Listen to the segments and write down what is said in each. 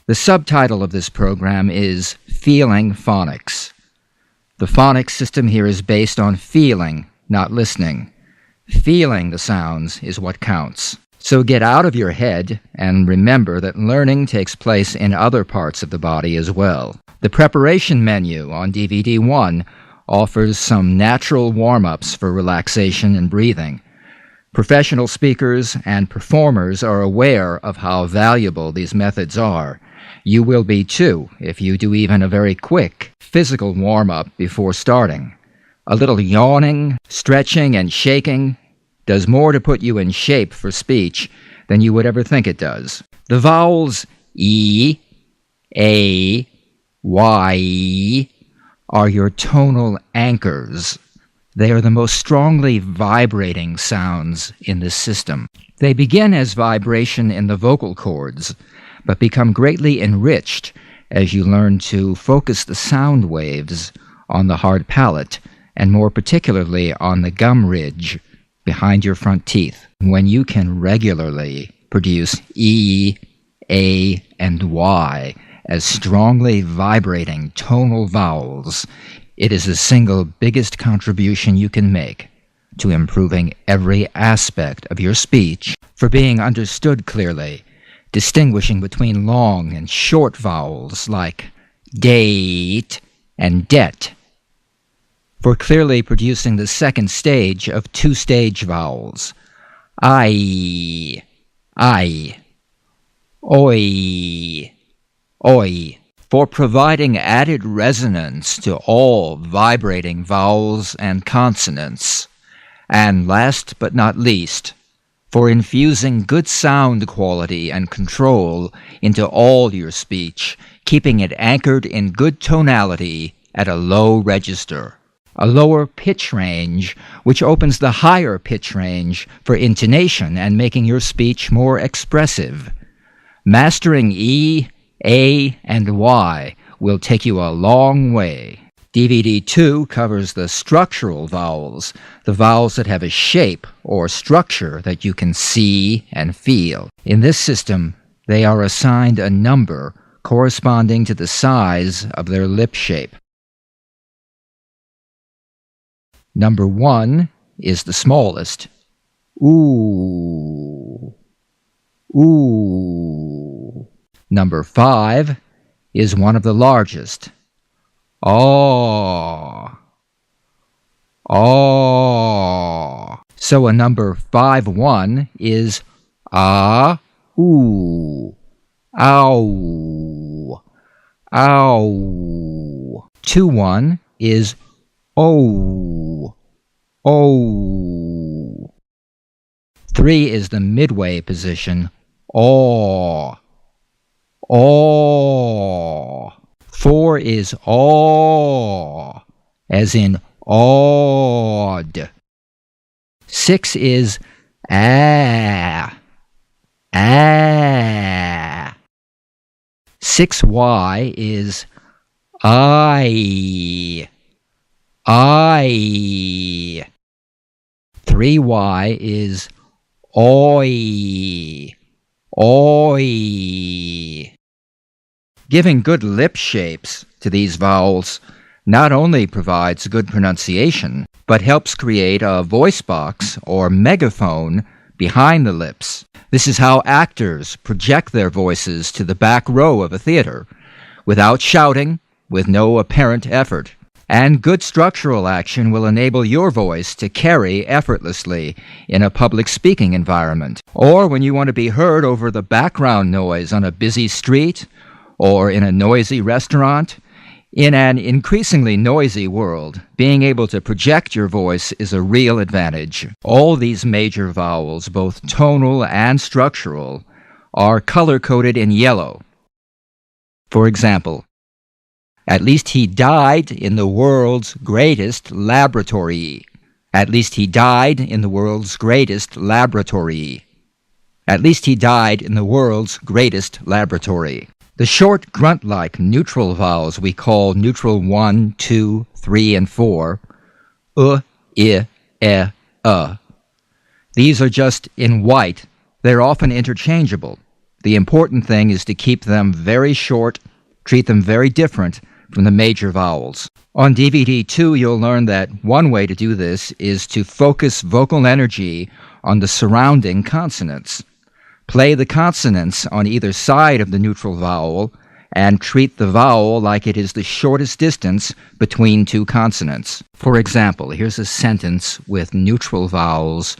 The subtitle of this program is Feeling Phonics. The phonics system here is based on feeling, not listening. Feeling the sounds is what counts. So get out of your head and remember that learning takes place in other parts of the body as well. The preparation menu on DVD1 offers some natural warm-ups for relaxation and breathing. Professional speakers and performers are aware of how valuable these methods are. You will be too if you do even a very quick physical warm-up before starting. A little yawning, stretching, and shaking does more to put you in shape for speech than you would ever think it does. The vowels E, A, Y are your tonal anchors. They are the most strongly vibrating sounds in this system. They begin as vibration in the vocal cords, but become greatly enriched as you learn to focus the sound waves on the hard palate, and more particularly on the gum ridge behind your front teeth. When you can regularly produce E, A, and Y as strongly vibrating tonal vowels, it is the single biggest contribution you can make to improving every aspect of your speech, for being understood clearly, distinguishing between long and short vowels like date and det, for clearly producing the second stage of two-stage vowels, I, oi, oi, for providing added resonance to all vibrating vowels and consonants, and last but not least, for infusing good sound quality and control into all your speech, keeping it anchored in good tonality at a low register. A lower pitch range, which opens the higher pitch range for intonation and making your speech more expressive. Mastering E, A, and Y will take you a long way. DVD 2 covers the structural vowels, the vowels that have a shape or structure that you can see and feel. In this system, they are assigned a number corresponding to the size of their lip shape. Number 1 is the smallest. Ooh. Ooh. Number 5 is one of the largest. Aw. Aw. So a number 5-1 is ah, ooh, ow, ow. 2-1 is oh, oh. 3 is the midway position, aw, aw. 4 is aw, as in awed. 6 is ah, ah. 6Y is I. 3Y is oi, oi. Giving good lip shapes to these vowels not only provides good pronunciation, but helps create a voice box or megaphone behind the lips. This is how actors project their voices to the back row of a theater, without shouting, with no apparent effort. And good structural action will enable your voice to carry effortlessly in a public speaking environment, or when you want to be heard over the background noise on a busy street, or in a noisy restaurant. In an increasingly noisy world, being able to project your voice is a real advantage. All these major vowels, both tonal and structural, are color-coded in yellow. For example, at least he died in the world's greatest laboratory. At least he died in the world's greatest laboratory. At least he died in the world's greatest laboratory. The short grunt-like neutral vowels we call neutral 1, 2, 3, and 4, I, These are just in white. They're often interchangeable. The important thing is to keep them very short, treat them very different from the major vowels. On DVD2, you'll learn that one way to do this is to focus vocal energy on the surrounding consonants. Play the consonants on either side of the neutral vowel and treat the vowel like it is the shortest distance between two consonants. For example, here's a sentence with neutral vowels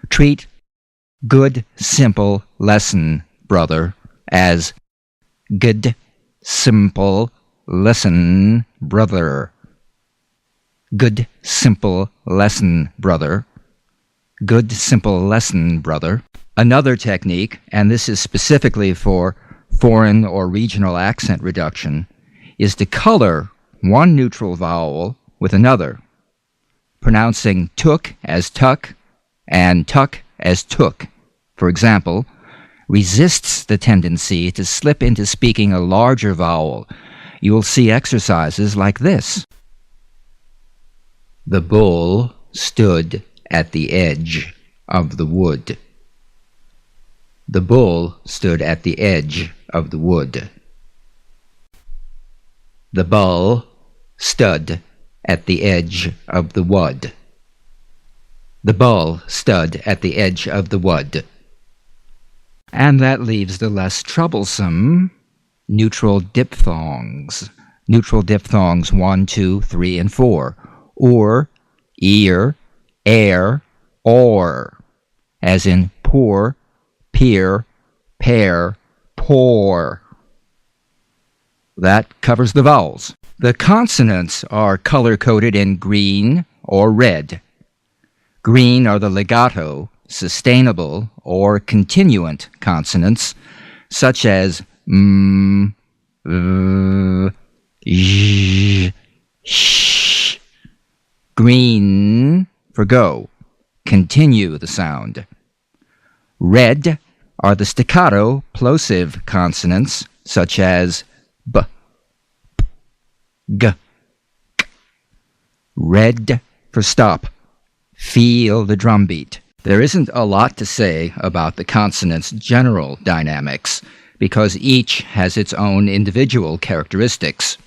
Treat good, simple lesson, brother, as good, simple lesson, brother. Good, simple lesson, brother. Good, simple lesson, brother. Another technique, and this is specifically for foreign or regional accent reduction, is to color one neutral vowel with another, pronouncing took as tuck and tuck as took, for example, resists the tendency to slip into speaking a larger vowel. You will see exercises like this. The bull stood at the edge of the wood. The bull stood at the edge of the wood. The bull stood at the edge of the wood. The bull stood at the edge of the wood. And that leaves the less troublesome neutral diphthongs. Neutral diphthongs 1, 2, 3, and 4. Or, ear, air, or, as in poor, peer, pair, poor. That covers the vowels. The consonants are color-coded in green or red. Green are the legato, sustainable, or continuant consonants, such as m, v, j, sh. Green for go. Continue the sound. Red are the staccato, plosive consonants, such as b, p, g, k. Red for stop. Feel the drum beat. There isn't a lot to say about the consonants' general dynamics, because each has its own individual characteristics,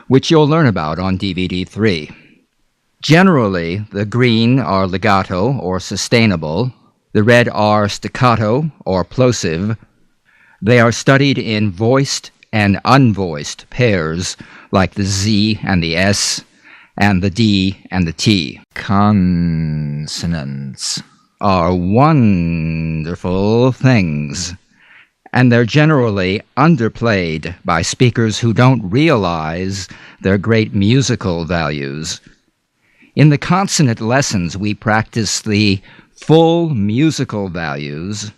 which you'll learn about on DVD 3. Generally, the green are legato or sustainable, the red are staccato or plosive. They are studied in voiced and unvoiced pairs, like the Z and the S, and the D and the T. Consonants are wonderful things, and they're generally underplayed by speakers who don't realize their great musical values. In the consonant lessons, we practice the full musical values,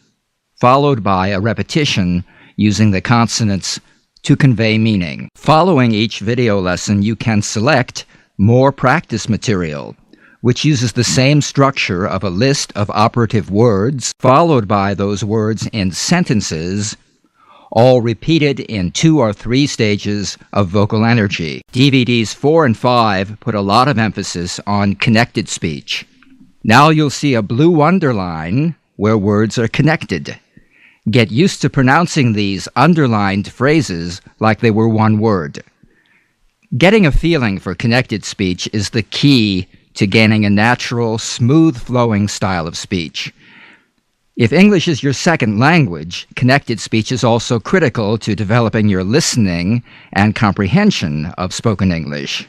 followed by a repetition using the consonants to convey meaning. Following each video lesson, you can select more practice material, which uses the same structure of a list of operative words, followed by those words in sentences, all repeated in 2 or 3 stages of vocal energy. DVDs 4 and 5 put a lot of emphasis on connected speech. Now you'll see a blue underline where words are connected. Get used to pronouncing these underlined phrases like they were one word. Getting a feeling for connected speech is the key to gaining a natural, smooth-flowing style of speech. If English is your second language, connected speech is also critical to developing your listening and comprehension of spoken English.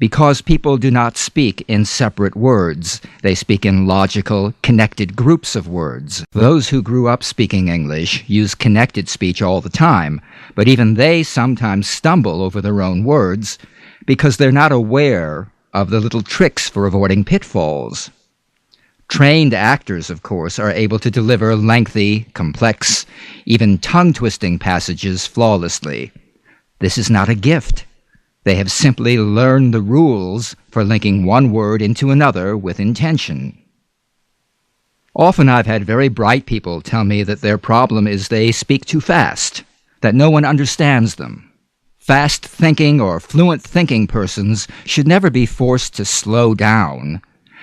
Because people do not speak in separate words, they speak in logical, connected groups of words. Those who grew up speaking English use connected speech all the time, but even they sometimes stumble over their own words because they're not aware of the little tricks for avoiding pitfalls. Trained actors, of course, are able to deliver lengthy, complex, even tongue-twisting passages flawlessly. This is not a gift. They have simply learned the rules for linking one word into another with intention. Often I've had very bright people tell me that their problem is they speak too fast, that no one understands them. Fast-thinking or fluent-thinking persons should never be forced to slow down.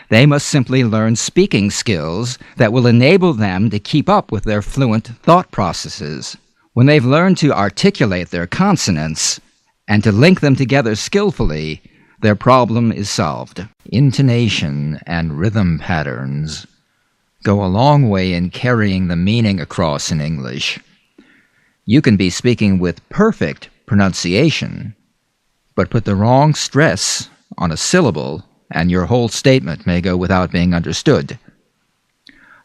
They must simply learn speaking skills that will enable them to keep up with their fluent thought processes. When they've learned to articulate their consonants and to link them together skillfully, their problem is solved. Intonation and rhythm patterns go a long way in carrying the meaning across in English. You can be speaking with perfect pronunciation, but put the wrong stress on a syllable, and your whole statement may go without being understood.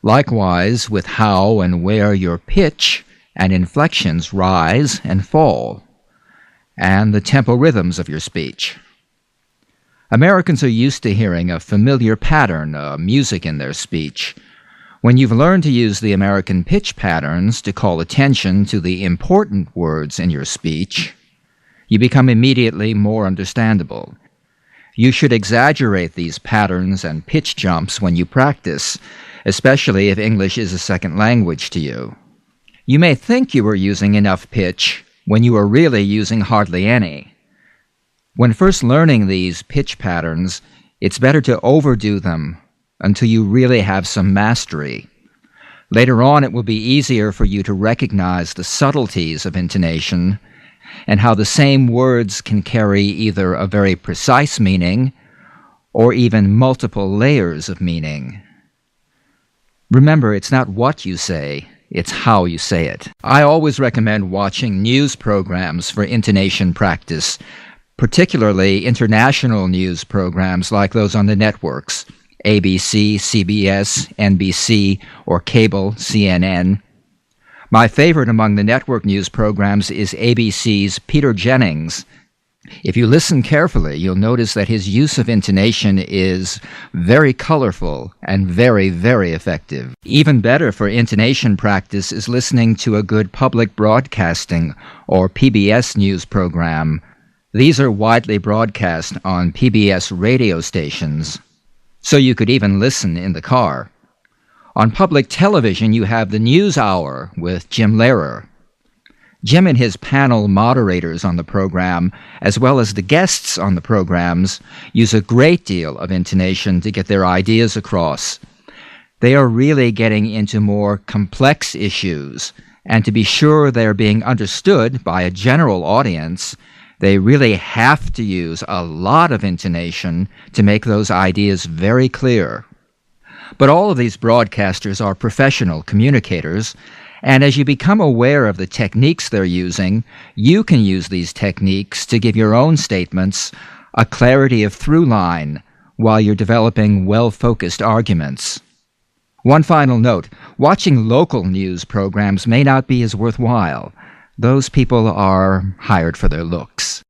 Likewise, with how and where your pitch and inflections rise and fall, and the tempo rhythms of your speech. Americans are used to hearing a familiar pattern of music in their speech. When you've learned to use the American pitch patterns to call attention to the important words in your speech, you become immediately more understandable. You should exaggerate these patterns and pitch jumps when you practice, especially if English is a second language to you. You may think you are using enough pitch when you are really using hardly any. When first learning these pitch patterns, it's better to overdo them until you really have some mastery. Later on, it will be easier for you to recognize the subtleties of intonation and how the same words can carry either a very precise meaning or even multiple layers of meaning. Remember, it's not what you say, it's how you say it. I always recommend watching news programs for intonation practice, particularly international news programs like those on the networks, ABC, CBS, NBC, or cable, CNN. My favorite among the network news programs is ABC's Peter Jennings. If you listen carefully, you'll notice that his use of intonation is very colorful and very, very effective. Even better for intonation practice is listening to a good public broadcasting or PBS news program. These are widely broadcast on PBS radio stations, so you could even listen in the car. On public television, you have the News Hour with Jim Lehrer. Jim and his panel moderators on the program, as well as the guests on the programs, use a great deal of intonation to get their ideas across. They are really getting into more complex issues, and to be sure they're being understood by a general audience, they really have to use a lot of intonation to make those ideas very clear. But all of these broadcasters are professional communicators, and as you become aware of the techniques they're using, you can use these techniques to give your own statements a clarity of through line while you're developing well-focused arguments. One final note, watching local news programs may not be as worthwhile. Those people are hired for their looks.